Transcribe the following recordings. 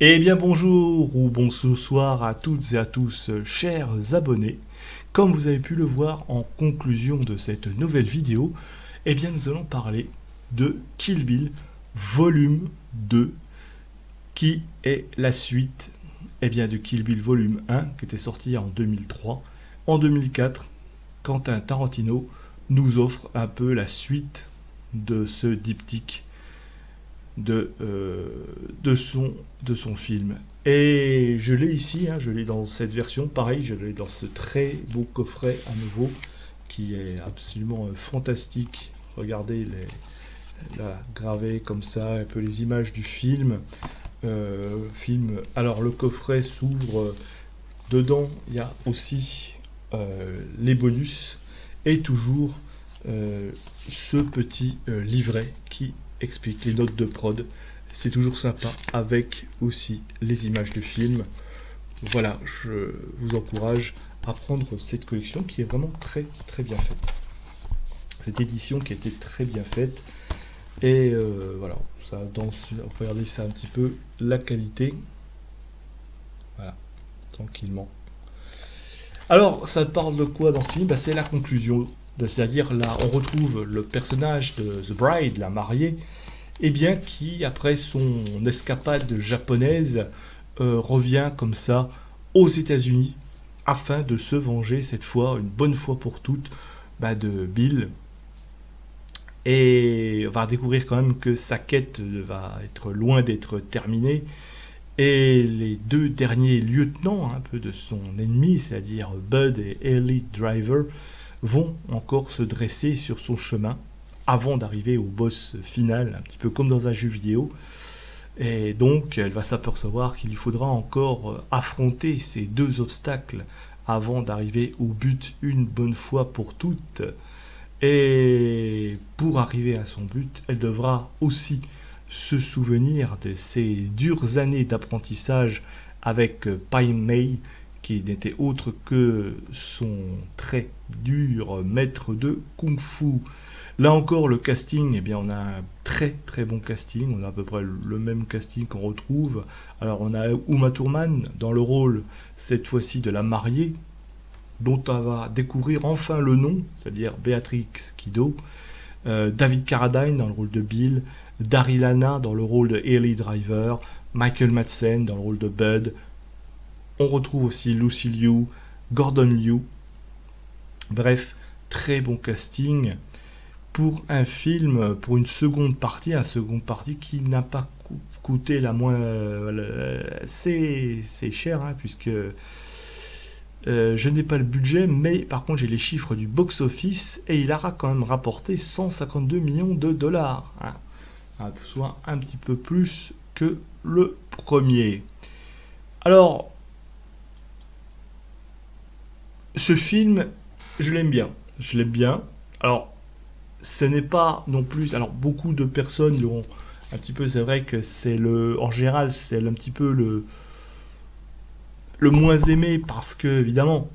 Eh bien bonjour ou bonsoir à toutes et à tous, chers abonnés. Comme vous avez pu le voir en conclusion de cette nouvelle vidéo, eh bien nous allons parler de Kill Bill volume 2, qui est la suite de Kill Bill volume 1, qui était sorti en 2003. En 2004, Quentin Tarantino nous offre un peu la suite de ce diptyque de, euh, de son film. Et je l'ai ici, hein, je l'ai dans cette version, pareil, je l'ai dans ce très beau coffret à nouveau, qui est absolument fantastique. Regardez la gravé comme ça, un peu les images du film. Alors le coffret s'ouvre, dedans il y a aussi les bonus et toujours ce petit livret qui explique les notes de prod. C'est toujours sympa avec aussi les images du film. Voilà, je vous encourage à prendre cette collection qui est vraiment très très bien faite. Cette édition qui a été très bien faite. Et voilà, ça regardez ça un petit peu, la qualité. Voilà, tranquillement. Alors, ça parle de quoi dans ce film? C'est la conclusion. C'est-à-dire, là, on retrouve le personnage de The Bride, la mariée, qui, après son escapade japonaise, revient comme ça aux États-Unis afin de se venger, cette fois, une bonne fois pour toutes, de Bill. Et on va découvrir quand même que sa quête va être loin d'être terminée. Et les deux derniers lieutenants un peu de son ennemi, c'est-à-dire Bud et Ellie Driver, vont encore se dresser sur son chemin avant d'arriver au boss final, un petit peu comme dans un jeu vidéo. Et donc, elle va s'apercevoir qu'il lui faudra encore affronter ces deux obstacles avant d'arriver au but une bonne fois pour toutes. Et pour arriver à son but, elle devra aussi se souvenir de ses dures années d'apprentissage avec Pai Mei, qui n'était autre que son très dur maître de kung-fu. Là encore, le casting, on a un très très bon casting. On a à peu près le même casting qu'on retrouve. Alors, on a Uma Thurman dans le rôle, cette fois-ci, de la mariée, dont on va découvrir enfin le nom, c'est-à-dire Béatrix Kiddo. David Carradine dans le rôle de Bill, Daryl Hannah dans le rôle de Ellie Driver, Michael Madsen dans le rôle de Bud. On retrouve aussi Lucy Liu, Gordon Liu. Bref, très bon casting pour un film, pour une seconde partie, qui n'a pas coûté la moins... c'est cher, hein, puisque je n'ai pas le budget, mais par contre j'ai les chiffres du box-office et il aura quand même rapporté 152 millions de dollars, hein, soit un petit peu plus que le premier. Alors, ce film, je l'aime bien. Alors, ce n'est pas non plus... Alors, beaucoup de personnes l'ont un petit peu... C'est vrai que en général, c'est un petit peu le moins aimé parce que, évidemment...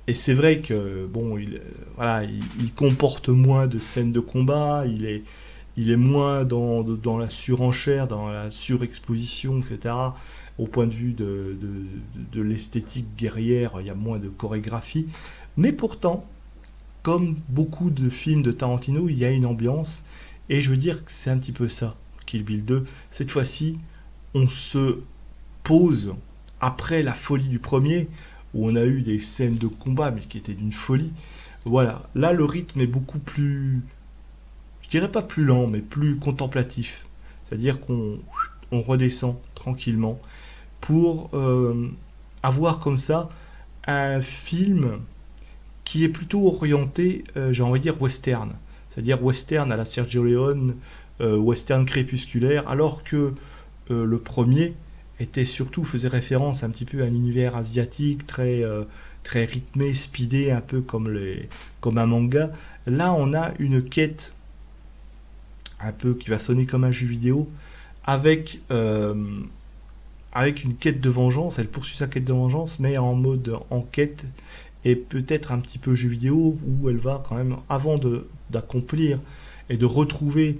Et c'est vrai que, bon, il comporte moins de scènes de combat, il est moins dans la surenchère, dans la surexposition, etc. Au point de vue de l'esthétique guerrière, il y a moins de chorégraphie. Mais pourtant, comme beaucoup de films de Tarantino, il y a une ambiance. Et je veux dire que c'est un petit peu ça, Kill Bill 2. Cette fois-ci, on se pose après la folie du premier, où on a eu des scènes de combat, mais qui étaient d'une folie. Voilà, là le rythme est beaucoup plus, je dirais pas plus lent, mais plus contemplatif. C'est-à-dire qu'on redescend tranquillement pour avoir comme ça un film qui est plutôt orienté, j'ai envie de dire, western. C'est-à-dire western à la Sergio Leone, western crépusculaire, alors que le premier faisait référence un petit peu à un univers asiatique très rythmé, speedé, un peu comme un manga. Là, on a une quête un peu qui va sonner comme un jeu vidéo avec avec une quête de vengeance. Elle poursuit sa quête de vengeance, mais en mode enquête et peut-être un petit peu jeu vidéo où elle va quand même, avant d'accomplir et de retrouver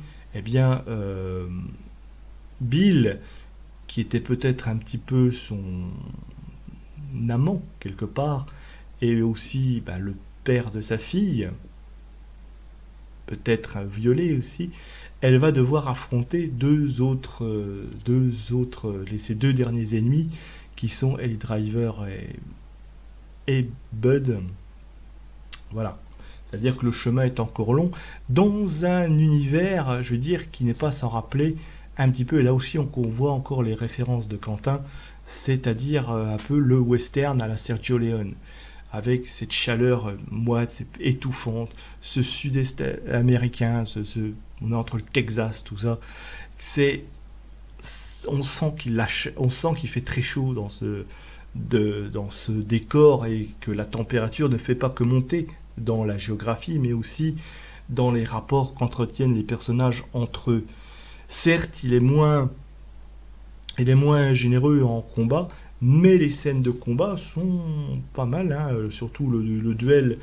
Bill, qui était peut-être un petit peu son amant quelque part, et aussi le père de sa fille, peut-être violé aussi, elle va devoir affronter ces deux derniers ennemis qui sont Ellie Driver et Bud. Voilà. C'est-à-dire que le chemin est encore long dans un univers, je veux dire, qui n'est pas sans rappeler un petit peu, et là aussi on voit encore les références de Quentin, c'est-à-dire un peu le western à la Sergio Leone, avec cette chaleur moite, étouffante, ce sud-est américain, on est entre le Texas, tout ça. On sent qu'il fait très chaud dans ce décor et que la température ne fait pas que monter dans la géographie, mais aussi dans les rapports qu'entretiennent les personnages entre eux. Certes, il est moins généreux en combat, mais les scènes de combat sont pas mal, hein. Surtout le duel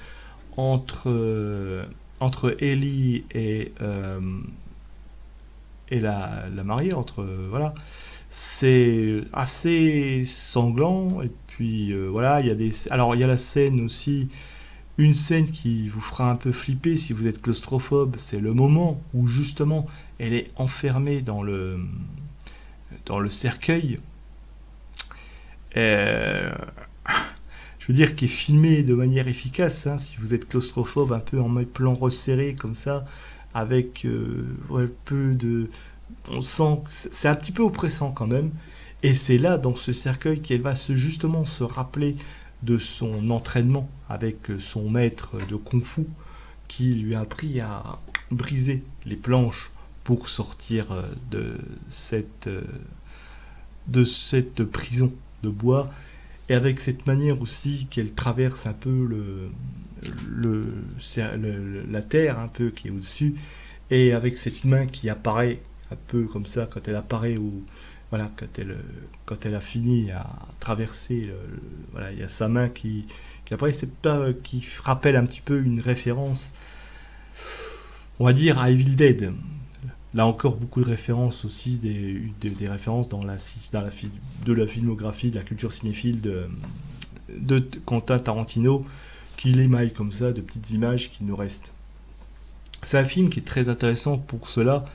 entre Ellie et la mariée, voilà, c'est assez sanglant. Et puis voilà, alors il y a la scène aussi, une scène qui vous fera un peu flipper si vous êtes claustrophobe, c'est le moment où justement elle est enfermée dans le cercueil. Euh, je veux dire, qui est filmé de manière efficace, hein, si vous êtes claustrophobe, un peu en plan resserré comme ça, avec un peu de... On sent que c'est un petit peu oppressant quand même. Et c'est là, dans ce cercueil, qu'elle va justement se rappeler de son entraînement avec son maître de kung-fu, qui lui a appris à briser les planches pour sortir de cette prison de bois, et avec cette manière aussi qu'elle traverse un peu la terre un peu qui est au-dessus, et avec cette main qui apparaît un peu comme ça quand elle apparaît, ou voilà, quand elle a fini à traverser voilà, il y a sa main qui apparaît, qui rappelle un petit peu une référence, on va dire, à Evil Dead. Là encore, beaucoup de références aussi, des références de la filmographie, de la culture cinéphile de Quentin Tarantino, qui l'émaille comme ça de petites images qui nous restent. C'est un film qui est très intéressant pour cela,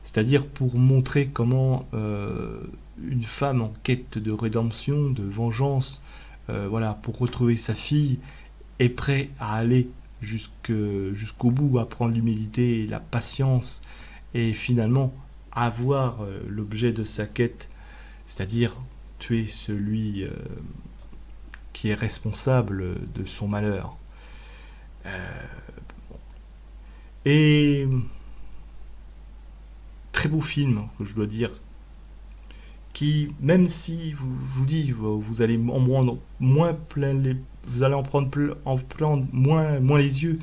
c'est-à-dire pour montrer comment une femme en quête de rédemption, de vengeance, voilà, pour retrouver sa fille, est prête à aller jusqu'au bout, à prendre l'humilité et la patience, et finalement avoir l'objet de sa quête, c'est-à-dire tuer celui qui est responsable de son malheur. Et très beau film, que je dois dire, qui, même si vous dit, vous allez en prendre moins plein vous allez en prendre moins les yeux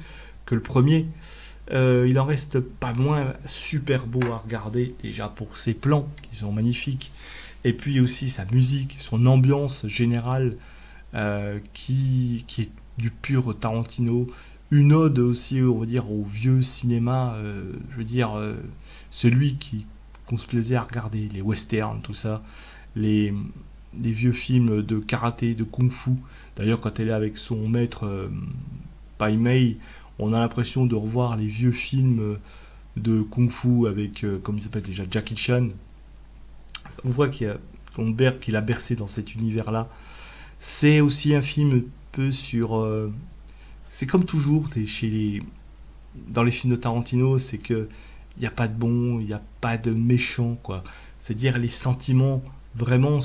que le premier, il en reste pas moins super beau à regarder, déjà pour ses plans qui sont magnifiques, et puis aussi sa musique, son ambiance générale, qui est du pur Tarantino, une ode aussi, on va dire, au vieux cinéma, je veux dire, celui qu'on se plaisait à regarder, les westerns, tout ça, les vieux films de karaté, de kung-fu. D'ailleurs, quand elle est avec son maître Pai Mei, on a l'impression de revoir les vieux films de kung-fu avec, comme il s'appelle déjà, Jackie Chan. On voit qu'il a bercé dans cet univers-là. C'est aussi un film un peu sur... c'est comme toujours dans les films de Tarantino, c'est que il n'y a pas de bon, il n'y a pas de méchant, quoi. C'est-à-dire les sentiments vraiment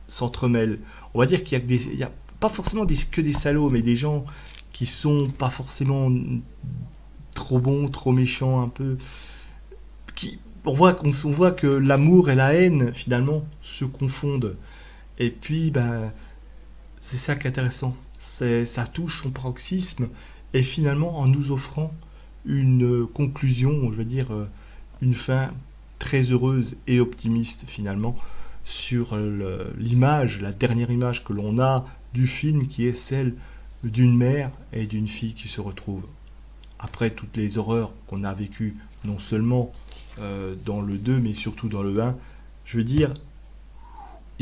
s'entremêlent. On va dire qu'il y a pas forcément que des salauds, mais des gens qui sont pas forcément trop bons, trop méchants, un peu. On voit que l'amour et la haine, finalement, se confondent. Et puis, c'est ça qui est intéressant. Ça touche son paroxysme, et finalement, en nous offrant une conclusion, je veux dire, une fin très heureuse et optimiste, finalement, sur l'image, la dernière image que l'on a du film, qui est celle d'une mère et d'une fille qui se retrouvent. Après toutes les horreurs qu'on a vécues, non seulement dans le 2, mais surtout dans le 1, je veux dire,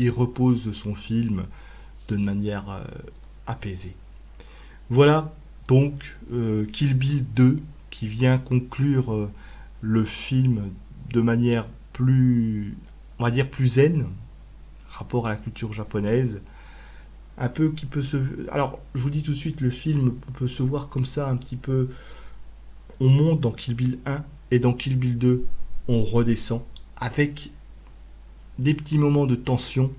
il repose son film de manière apaisée. Voilà donc Kill Bill 2 qui vient conclure le film de manière plus, on va dire, plus zen, rapport à la culture japonaise. Un peu qui peut se... Alors, je vous dis tout de suite, le film peut se voir comme ça, un petit peu... On monte dans Kill Bill 1 et dans Kill Bill 2, on redescend avec des petits moments de tension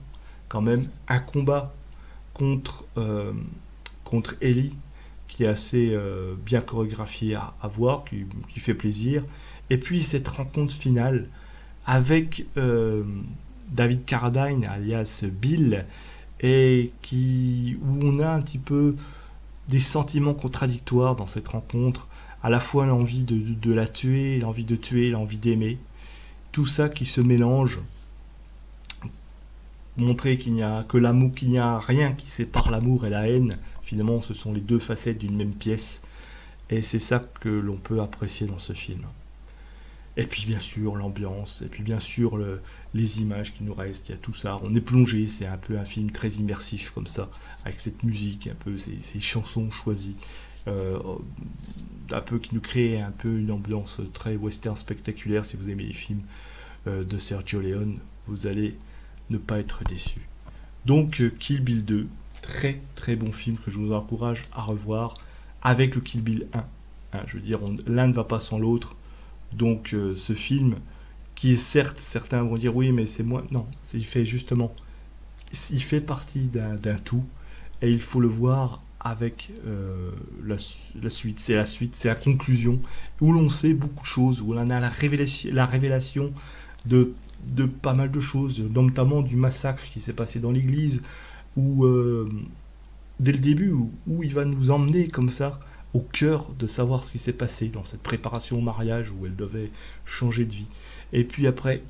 quand même. Un combat contre, contre Ellie qui est assez bien chorégraphié à voir, qui fait plaisir. Et puis cette rencontre finale avec David Carradine, alias Bill, et où on a un petit peu des sentiments contradictoires dans cette rencontre, à la fois l'envie de la tuer, l'envie de tuer, l'envie d'aimer, tout ça qui se mélange, montrer qu'il n'y a que l'amour, qu'il n'y a rien qui sépare l'amour et la haine, finalement ce sont les deux facettes d'une même pièce, et c'est ça que l'on peut apprécier dans ce film. Et puis bien sûr l'ambiance, et puis bien sûr les images qui nous restent, il y a tout ça. On est plongé, c'est un peu un film très immersif comme ça, avec cette musique, un peu ces chansons choisies, un peu qui nous crée un peu une ambiance très western spectaculaire. Si vous aimez les films de Sergio Leone, vous allez ne pas être déçu. Donc Kill Bill 2, très très bon film que je vous encourage à revoir avec le Kill Bill 1. Hein, je veux dire, l'un ne va pas sans l'autre. Donc ce film, qui est certes, certains vont dire oui mais c'est moi, non, il fait justement, il fait partie d'un tout, et il faut le voir avec la suite, c'est la conclusion, où l'on sait beaucoup de choses, où on a la révélation de pas mal de choses, notamment du massacre qui s'est passé dans l'église, où dès le début, où il va nous emmener comme ça, au cœur de savoir ce qui s'est passé dans cette préparation au mariage où elle devait changer de vie. Et puis après,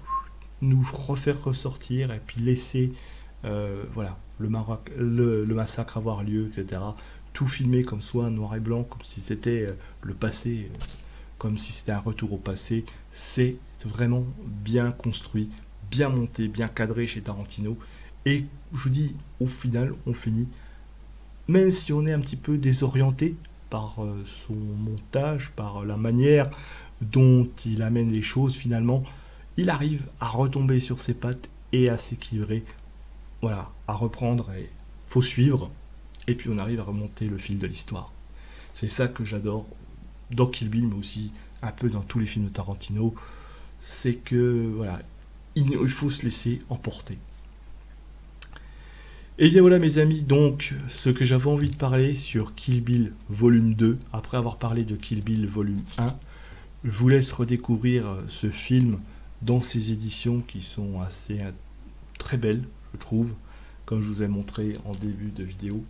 nous refaire ressortir et puis laisser voilà, le massacre avoir lieu, etc. Tout filmé comme soit noir et blanc, comme si c'était le passé, comme si c'était un retour au passé. C'est vraiment bien construit, bien monté, bien cadré chez Tarantino. Et je vous dis, au final, on finit, même si on est un petit peu désorienté par son montage, par la manière dont il amène les choses, finalement, il arrive à retomber sur ses pattes et à s'équilibrer, voilà, à reprendre, et faut suivre, et puis on arrive à remonter le fil de l'histoire. C'est ça que j'adore dans Kill Bill, mais aussi un peu dans tous les films de Tarantino, c'est que, voilà, il faut se laisser emporter. Et bien voilà mes amis, donc ce que j'avais envie de parler sur Kill Bill volume 2, après avoir parlé de Kill Bill volume 1, je vous laisse redécouvrir ce film dans ses éditions qui sont assez très belles, je trouve, comme je vous ai montré en début de vidéo.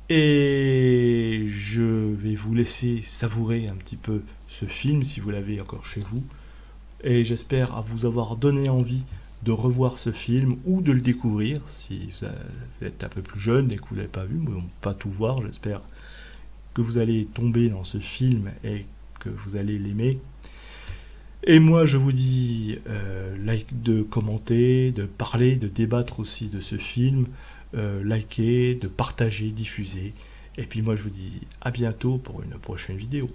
Et je vais vous laisser savourer un petit peu ce film si vous l'avez encore chez vous. Et j'espère vous avoir donné envie de revoir ce film ou de le découvrir si vous êtes un peu plus jeune et que vous ne l'avez pas vu, mais pas tout voir. J'espère que vous allez tomber dans ce film et que vous allez l'aimer. Et moi je vous dis de commenter, de parler, de débattre aussi de ce film, liker, de partager, diffuser. Et puis moi je vous dis à bientôt pour une prochaine vidéo.